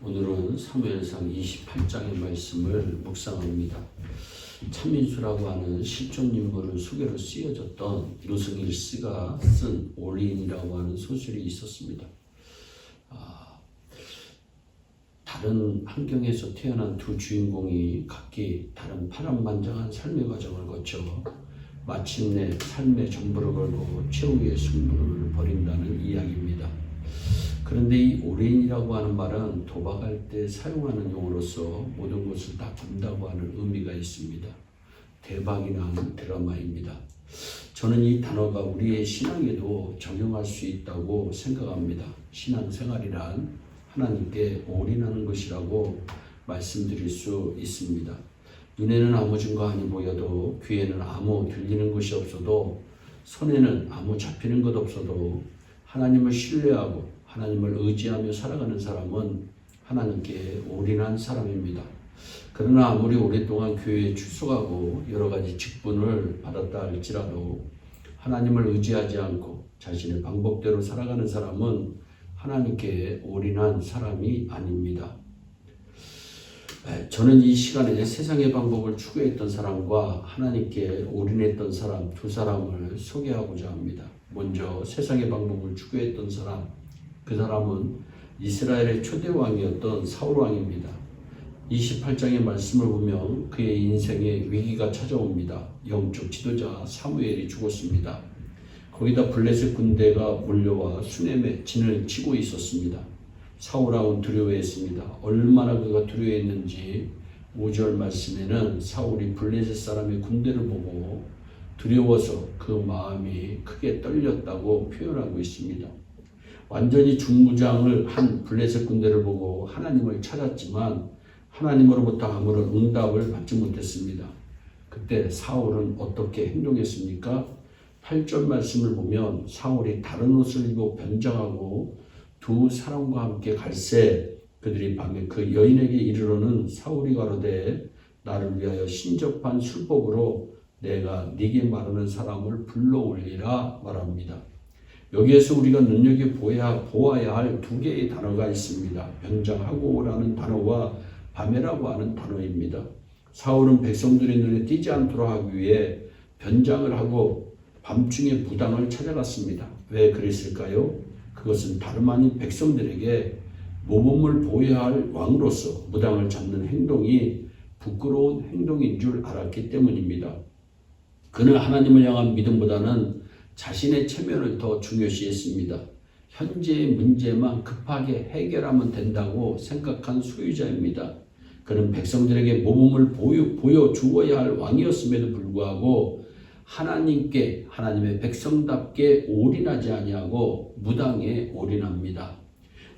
오늘은 사무엘상 28장의 말씀을 묵상합니다. 차민수라고 하는 실존 인물을 소개로 쓰여졌던 노승일 씨가 쓴 올인이라고 하는 소설이 있었습니다. 다른 환경에서 태어난 두 주인공이 각기 다른 파란만장한 삶의 과정을 거쳐 마침내 삶의 전부를 걸고 최후의 승부를 벌인다는 이야기입니다. 그런데 이 올인이라고 하는 말은 도박할 때 사용하는 용어로서 모든 것을 다 준다고 하는 의미가 있습니다. 대박이 난 드라마입니다. 저는 이 단어가 우리의 신앙에도 적용할 수 있다고 생각합니다. 신앙생활이란 하나님께 올인하는 것이라고 말씀드릴 수 있습니다. 눈에는 아무 증거하니 보여도 귀에는 아무 들리는 것이 없어도 손에는 아무 잡히는 것 없어도 하나님을 신뢰하고 하나님을 의지하며 살아가는 사람은 하나님께 올인한 사람입니다. 그러나 아무리 오랫동안 교회에 출석하고 여러 가지 직분을 받았다 할지라도 하나님을 의지하지 않고 자신의 방법대로 살아가는 사람은 하나님께 올인한 사람이 아닙니다. 저는 이 시간에 세상의 방법을 추구했던 사람과 하나님께 올인했던 사람 두 사람을 소개하고자 합니다. 먼저 세상의 방법을 추구했던 사람, 그 사람은 이스라엘의 초대 왕이었던 사울 왕입니다. 28장의 말씀을 보면 그의 인생에 위기가 찾아옵니다. 영적 지도자 사무엘이 죽었습니다. 거기다 블레셋 군대가 몰려와 수넴에 진을 치고 있었습니다. 사울 왕은 두려워했습니다. 얼마나 그가 두려워했는지 5절 말씀에는 사울이 블레셋 사람의 군대를 보고 두려워서 그 마음이 크게 떨렸다고 표현하고 있습니다. 완전히 중무장을 한 블레셋 군대를 보고 하나님을 찾았지만 하나님으로부터 아무런 응답을 받지 못했습니다. 그때 사울은 어떻게 행동했습니까? 8절 말씀을 보면 사울이 다른 옷을 입고 변장하고 두 사람과 함께 갈새 그들이 밤에 그 여인에게 이르러는 사울이 가로되 나를 위하여 신접한 술법으로 내가 네게 말하는 사람을 불러올리라 말합니다. 여기에서 우리가 눈여겨보아야 할 두 개의 단어가 있습니다. 변장하고라는 단어와 밤에라고 하는 단어입니다. 사울은 백성들의 눈에 띄지 않도록 하기 위해 변장을 하고 밤중에 무당을 찾아갔습니다. 왜 그랬을까요? 그것은 다름 아닌 백성들에게 모범을 보여야 할 왕으로서 무당을 잡는 행동이 부끄러운 행동인 줄 알았기 때문입니다. 그는 하나님을 향한 믿음보다는 자신의 체면을 더 중요시했습니다. 현재의 문제만 급하게 해결하면 된다고 생각한 소유자입니다. 그는 백성들에게 모범을 보여주어야 할 왕이었음에도 불구하고 하나님의 백성답게 올인하지 아니하고 무당에 올인합니다.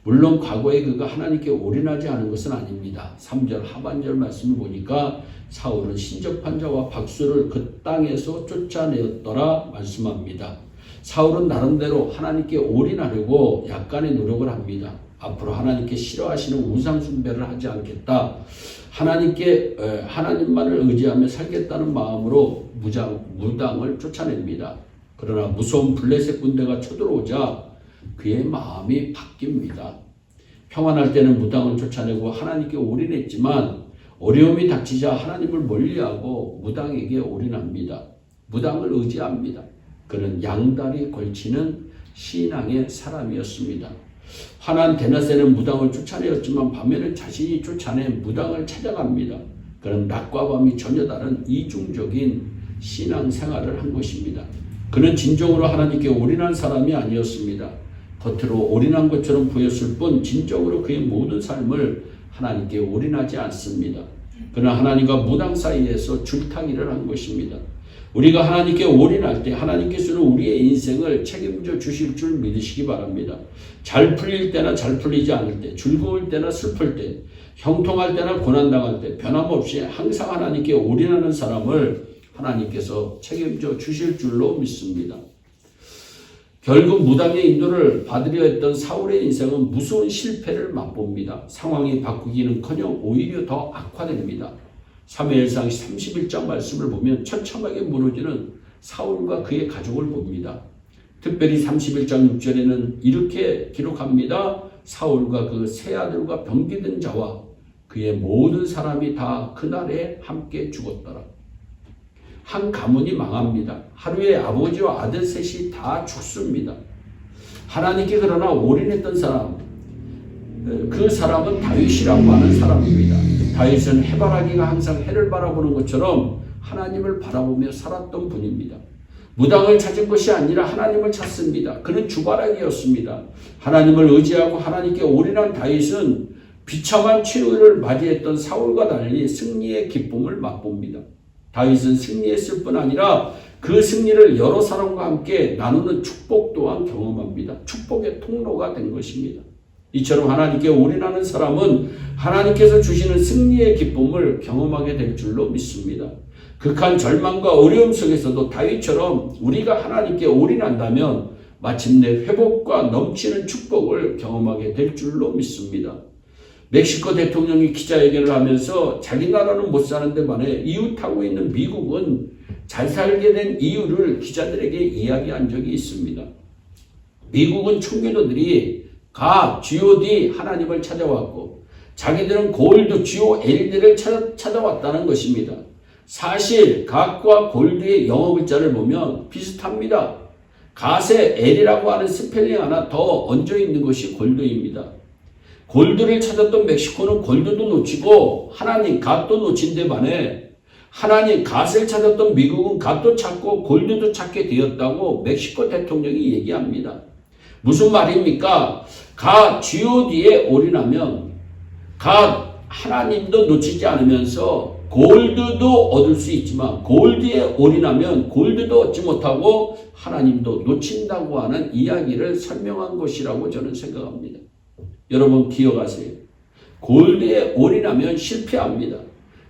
물론 과거에 그가 하나님께 올인하지 않은 것은 아닙니다. 3절 하반절 말씀을 보니까 사울은 신접한 자와 박수를 그 땅에서 쫓아내었더라 말씀합니다. 사울은 나름대로 하나님께 올인하려고 약간의 노력을 합니다. 앞으로 하나님께 싫어하시는 우상 숭배를 하지 않겠다. 하나님만을 의지하며 살겠다는 마음으로 무당을 쫓아냅니다. 그러나 무서운 블레셋 군대가 쳐들어오자 그의 마음이 바뀝니다. 평안할 때는 무당을 쫓아내고 하나님께 올인했지만 어려움이 닥치자 하나님을 멀리하고 무당에게 올인합니다. 무당을 의지합니다. 그는 양다리 걸치는 신앙의 사람이었습니다. 화난 데나세는 무당을 쫓아내었지만 밤에는 자신이 쫓아낸 무당을 찾아갑니다. 그는 낮과 밤이 전혀 다른 이중적인 신앙생활을 한 것입니다. 그는 진정으로 하나님께 올인한 사람이 아니었습니다. 겉으로 올인한 것처럼 보였을 뿐 진정으로 그의 모든 삶을 하나님께 올인하지 않습니다. 그러나 하나님과 무당 사이에서 줄타기를 한 것입니다. 우리가 하나님께 올인할 때 하나님께서는 우리의 인생을 책임져 주실 줄 믿으시기 바랍니다. 잘 풀릴 때나 잘 풀리지 않을 때, 즐거울 때나 슬플 때, 형통할 때나 고난당할 때 변함없이 항상 하나님께 올인하는 사람을 하나님께서 책임져 주실 줄로 믿습니다. 결국 무당의 인도를 받으려 했던 사울의 인생은 무서운 실패를 맛봅니다. 상황이 바꾸기는커녕 오히려 더 악화됩니다. 사무엘상 31장 말씀을 보면 처참하게 무너지는 사울과 그의 가족을 봅니다. 특별히 31장 6절에는 이렇게 기록합니다. 사울과 그 세 아들과 병기든 자와 그의 모든 사람이 다 그날에 함께 죽었더라. 한 가문이 망합니다. 하루에 아버지와 아들 셋이 다 죽습니다. 하나님께 그러나 올인했던 사람, 그 사람은 다윗이라고 하는 사람입니다. 다윗은 해바라기가 항상 해를 바라보는 것처럼 하나님을 바라보며 살았던 분입니다. 무당을 찾은 것이 아니라 하나님을 찾습니다. 그는 주바라기였습니다. 하나님을 의지하고 하나님께 올인한 다윗은 비참한 최후를 맞이했던 사울과 달리 승리의 기쁨을 맛봅니다. 다윗은 승리했을 뿐 아니라 그 승리를 여러 사람과 함께 나누는 축복 또한 경험합니다. 축복의 통로가 된 것입니다. 이처럼 하나님께 올인하는 사람은 하나님께서 주시는 승리의 기쁨을 경험하게 될 줄로 믿습니다. 극한 절망과 어려움 속에서도 다윗처럼 우리가 하나님께 올인한다면 마침내 회복과 넘치는 축복을 경험하게 될 줄로 믿습니다. 멕시코 대통령이 기자회견을 하면서 자기 나라는 못 사는데 반해 이웃하고 있는 미국은 잘 살게 된 이유를 기자들에게 이야기한 적이 있습니다. 미국은 총교도들이 G.O.D 하나님을 찾아왔고 자기들은 골드 G.O.LD를 찾아왔다는 것입니다. 사실 갓과 골드의 영어 글자를 보면 비슷합니다. 갓에 L이라고 하는 스펠링 하나 더 얹어 있는 것이 골드입니다. 골드를 찾았던 멕시코는 골드도 놓치고 하나님 갓도 놓친 데 반해 하나님 갓을 찾았던 미국은 갓도 찾고 골드도 찾게 되었다고 멕시코 대통령이 얘기합니다. 무슨 말입니까? 갓 G.O.D에 올인하면 갓 하나님도 놓치지 않으면서 골드도 얻을 수 있지만 골드에 올인하면 골드도 얻지 못하고 하나님도 놓친다고 하는 이야기를 설명한 것이라고 저는 생각합니다. 여러분 기억하세요. 골드에 올인하면 실패합니다.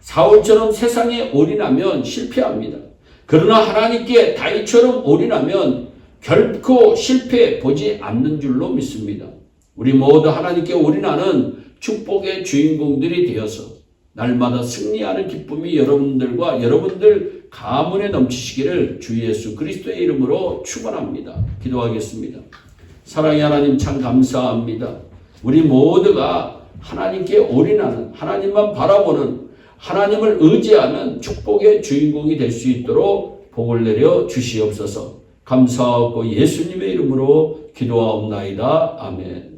사울처럼 세상에 올인하면 실패합니다. 그러나 하나님께 다윗처럼 올인하면 결코 실패 보지 않는 줄로 믿습니다. 우리 모두 하나님께 올인하는 축복의 주인공들이 되어서 날마다 승리하는 기쁨이 여러분들과 여러분들 가문에 넘치시기를 주 예수 그리스도의 이름으로 축원합니다. 기도하겠습니다. 사랑의 하나님 참 감사합니다. 우리 모두가 하나님께 올인하는 하나님만 바라보는 하나님을 의지하는 축복의 주인공이 될 수 있도록 복을 내려 주시옵소서. 감사하고 예수님의 이름으로 기도하옵나이다. 아멘.